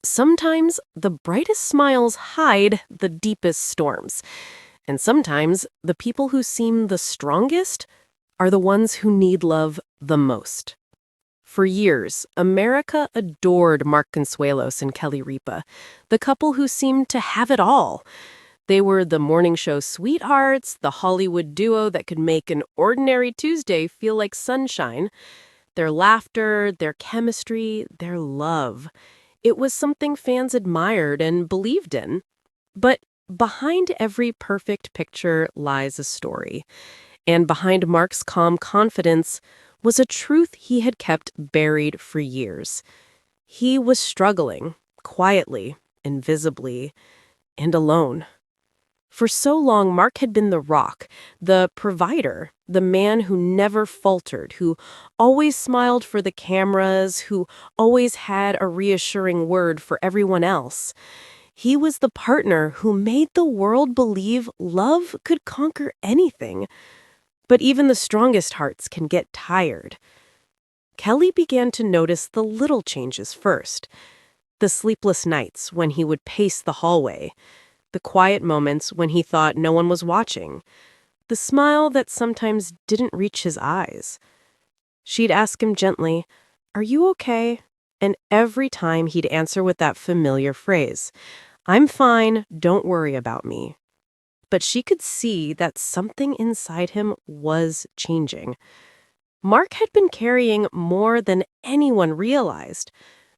Sometimes the brightest smiles hide the deepest storms, and sometimes the people who seem the strongest are the ones who need love the most. For years, America adored Mark Consuelos and Kelly Ripa, the couple who seemed to have it all. They were the morning show sweethearts, the Hollywood duo that could make an ordinary Tuesday feel like sunshine. Their laughter, their chemistry, their love. It was something fans admired and believed in. But behind every perfect picture lies a story. And behind Mark's calm confidence was a truth he had kept buried for years. He was struggling, quietly, invisibly, and alone. For so long, Mark had been the rock, the provider, the man who never faltered, who always smiled for the cameras, who always had a reassuring word for everyone else. He was the partner who made the world believe love could conquer anything. But even the strongest hearts can get tired. Kelly began to notice the little changes first. The sleepless nights when he would pace the hallway, the quiet moments when he thought no one was watching, the smile that sometimes didn't reach his eyes. She'd ask him gently, "Are you okay?" And every time he'd answer with that familiar phrase, "I'm fine, don't worry about me." But she could see that something inside him was changing. Mark had been carrying more than anyone realized.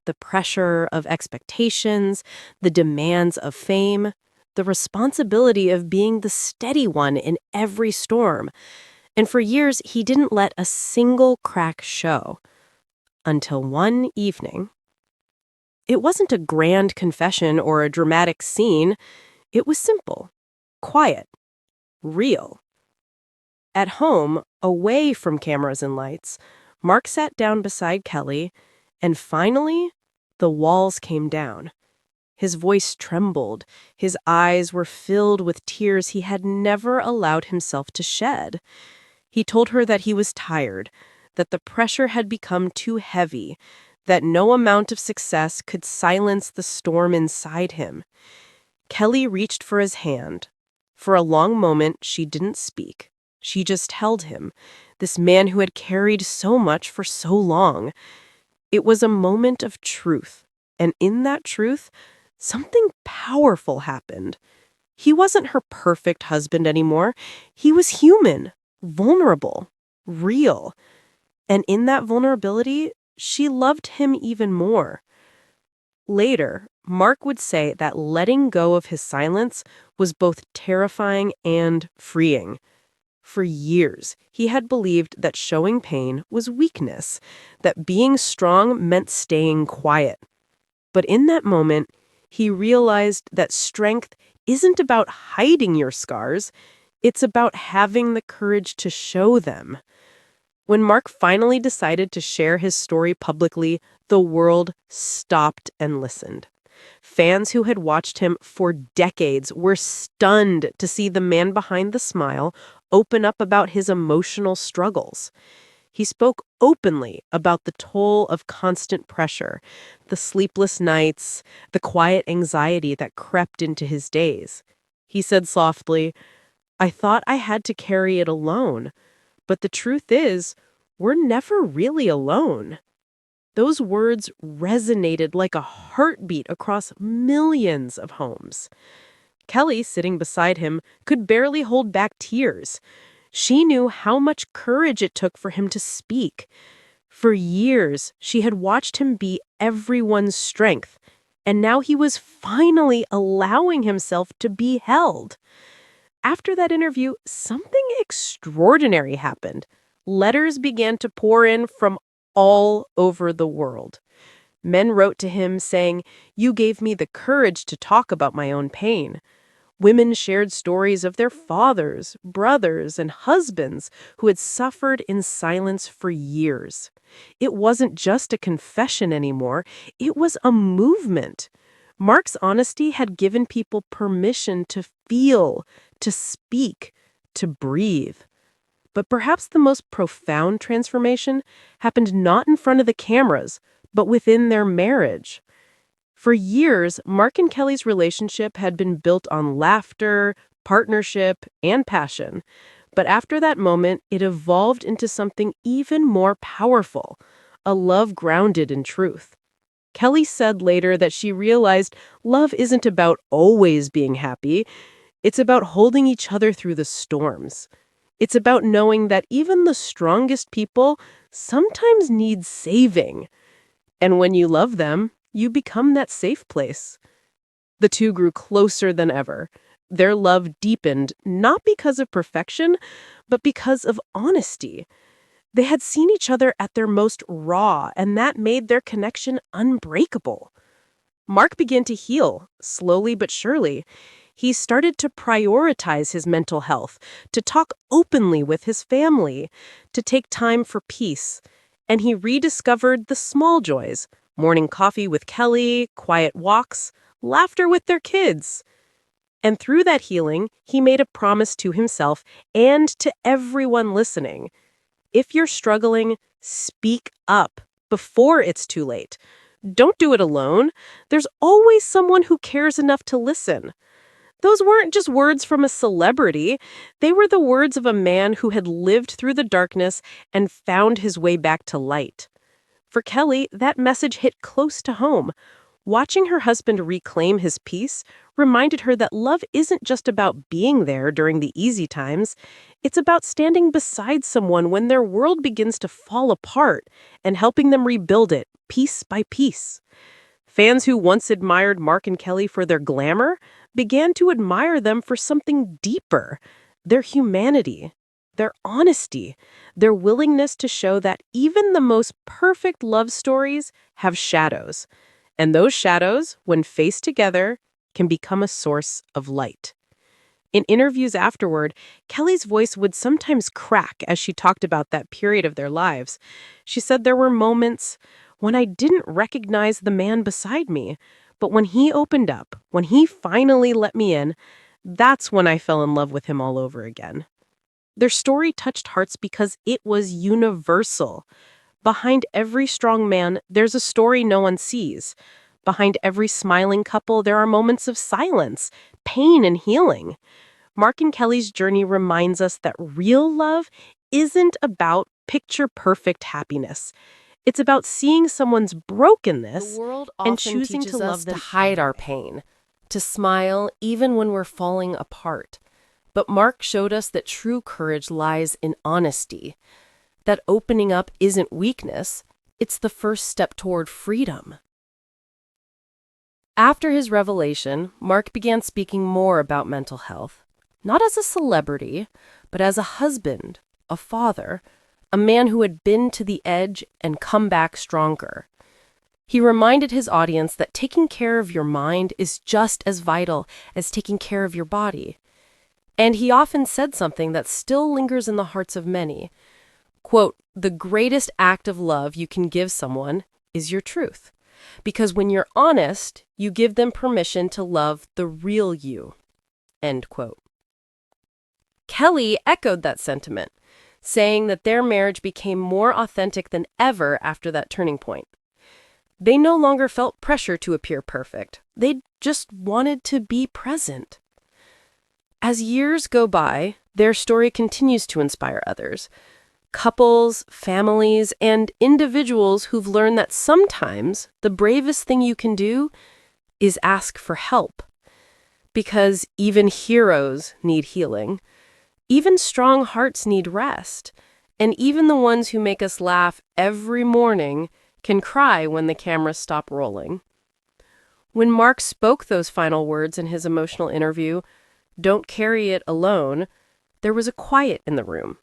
The pressure of expectations, the demands of fame, the responsibility of being the steady one in every storm. And for years, he didn't let a single crack show. Until one evening. It wasn't a grand confession or a dramatic scene. It was simple, quiet, real. At home, away from cameras and lights, Mark sat down beside Kelly, and finally, the walls came down. His voice trembled. His eyes were filled with tears he had never allowed himself to shed. He told her that he was tired, that the pressure had become too heavy, that no amount of success could silence the storm inside him. Kelly reached for his hand. For a long moment, she didn't speak. She just held him, this man who had carried so much for so long. It was a moment of truth, and in that truth, something powerful happened. He wasn't her perfect husband anymore. He was human, vulnerable, real. And in that vulnerability, she loved him even more. Later, Mark would say that letting go of his silence was both terrifying and freeing. For years, he had believed that showing pain was weakness, that being strong meant staying quiet. But in that moment, he realized that strength isn't about hiding your scars, it's about having the courage to show them. When Mark finally decided to share his story publicly, the world stopped and listened. Fans who had watched him for decades were stunned to see the man behind the smile open up about his emotional struggles. He spoke openly about the toll of constant pressure, the sleepless nights, the quiet anxiety that crept into his days. He said softly, "I thought I had to carry it alone. But the truth is, we're never really alone." Those words resonated like a heartbeat across millions of homes. Kelly, sitting beside him, could barely hold back tears. She knew how much courage it took for him to speak. For years, she had watched him be everyone's strength, and now he was finally allowing himself to be held. After that interview, something extraordinary happened. Letters began to pour in from all over the world. Men wrote to him saying, "You gave me the courage to talk about my own pain." Women shared stories of their fathers, brothers, and husbands who had suffered in silence for years. It wasn't just a confession anymore, it was a movement. Mark's honesty had given people permission to feel, to speak, to breathe. But perhaps the most profound transformation happened not in front of the cameras, but within their marriage. For years, Mark and Kelly's relationship had been built on laughter, partnership, and passion. But after that moment, it evolved into something even more powerful, a love grounded in truth. Kelly said later that she realized love isn't about always being happy, it's about holding each other through the storms. It's about knowing that even the strongest people sometimes need saving. And when you love them, you become that safe place. The two grew closer than ever. Their love deepened not because of perfection, but because of honesty. They had seen each other at their most raw, and that made their connection unbreakable. Mark began to heal, slowly but surely. He started to prioritize his mental health, to talk openly with his family, to take time for peace. And he rediscovered the small joys: morning coffee with Kelly, quiet walks, laughter with their kids. And through that healing, he made a promise to himself and to everyone listening. If you're struggling, speak up before it's too late. Don't do it alone. There's always someone who cares enough to listen. Those weren't just words from a celebrity. They were the words of a man who had lived through the darkness and found his way back to light. For Kelly, that message hit close to home. Watching her husband reclaim his peace reminded her that love isn't just about being there during the easy times. It's about standing beside someone when their world begins to fall apart and helping them rebuild it piece by piece. Fans who once admired Mark and Kelly for their glamour began to admire them for something deeper: their humanity, their honesty, their willingness to show that even the most perfect love stories have shadows. And those shadows, when faced together, can become a source of light. In interviews afterward, Kelly's voice would sometimes crack as she talked about that period of their lives. She said, "There were moments when I didn't recognize the man beside me, but when he opened up, when he finally let me in, that's when I fell in love with him all over again." Their story touched hearts because it was universal. Behind every strong man, there's a story no one sees. Behind every smiling couple, there are moments of silence, pain, and healing. Mark and Kelly's journey reminds us that real love isn't about picture-perfect happiness. It's about seeing someone's brokenness The world and often choosing to teaches love us them to hide our pain, to smile even when we're falling apart. But Mark showed us that true courage lies in honesty, that opening up isn't weakness, it's the first step toward freedom. After his revelation, Mark began speaking more about mental health, not as a celebrity, but as a husband, a father, a man who had been to the edge and come back stronger. He reminded his audience that taking care of your mind is just as vital as taking care of your body. And he often said something that still lingers in the hearts of many. Quote, "The greatest act of love you can give someone is your truth. Because when you're honest, you give them permission to love the real you." End quote. Kelly echoed that sentiment, saying that their marriage became more authentic than ever after that turning point. They no longer felt pressure to appear perfect. They just wanted to be present. As years go by, their story continues to inspire others. Couples, families, and individuals who've learned that sometimes the bravest thing you can do is ask for help. Because even heroes need healing. Even strong hearts need rest. And even the ones who make us laugh every morning can cry when the cameras stop rolling. When Mark spoke those final words in his emotional interview, "Don't carry it alone," there was a quiet in the room.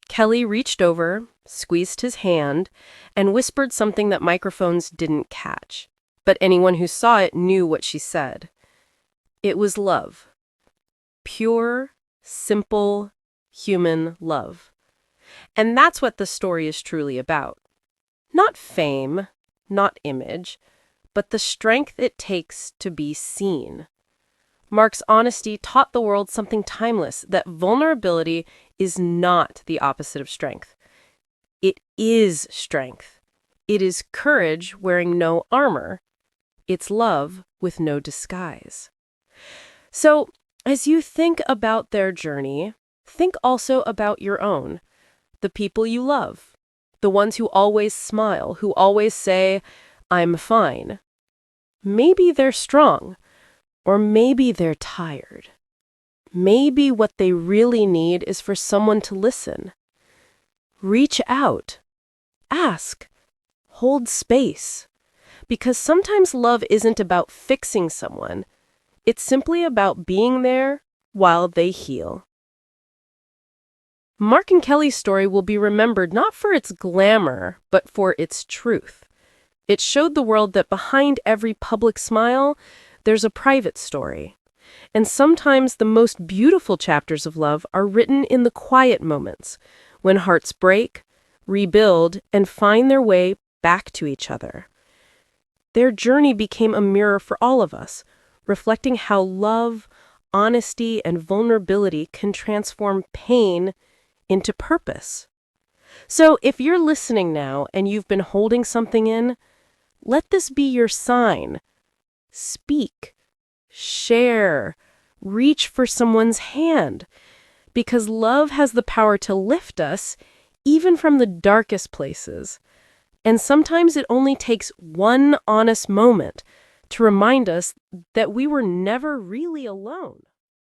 Kelly reached over, squeezed his hand, and whispered something that microphones didn't catch. But anyone who saw it knew what she said. It was love. Pure, simple, human love. And that's what the story is truly about. Not fame, not image, but the strength it takes to be seen. Mark's honesty taught the world something timeless: that vulnerability is not the opposite of strength. It is strength. It is courage wearing no armor. It's love with no disguise. So, as you think about their journey, think also about your own, the people you love, the ones who always smile, who always say, "I'm fine." Maybe they're strong, or maybe they're tired. Maybe what they really need is for someone to listen. Reach out. Ask. Hold space. Because sometimes love isn't about fixing someone. It's simply about being there while they heal. Mark and Kelly's story will be remembered not for its glamour, but for its truth. It showed the world that behind every public smile, there's a private story. And sometimes the most beautiful chapters of love are written in the quiet moments, when hearts break, rebuild, and find their way back to each other. Their journey became a mirror for all of us, reflecting how love, honesty, and vulnerability can transform pain into purpose. So if you're listening now and you've been holding something in, let this be your sign. Speak, share, reach for someone's hand, because love has the power to lift us even from the darkest places. And sometimes it only takes one honest moment to remind us that we were never really alone.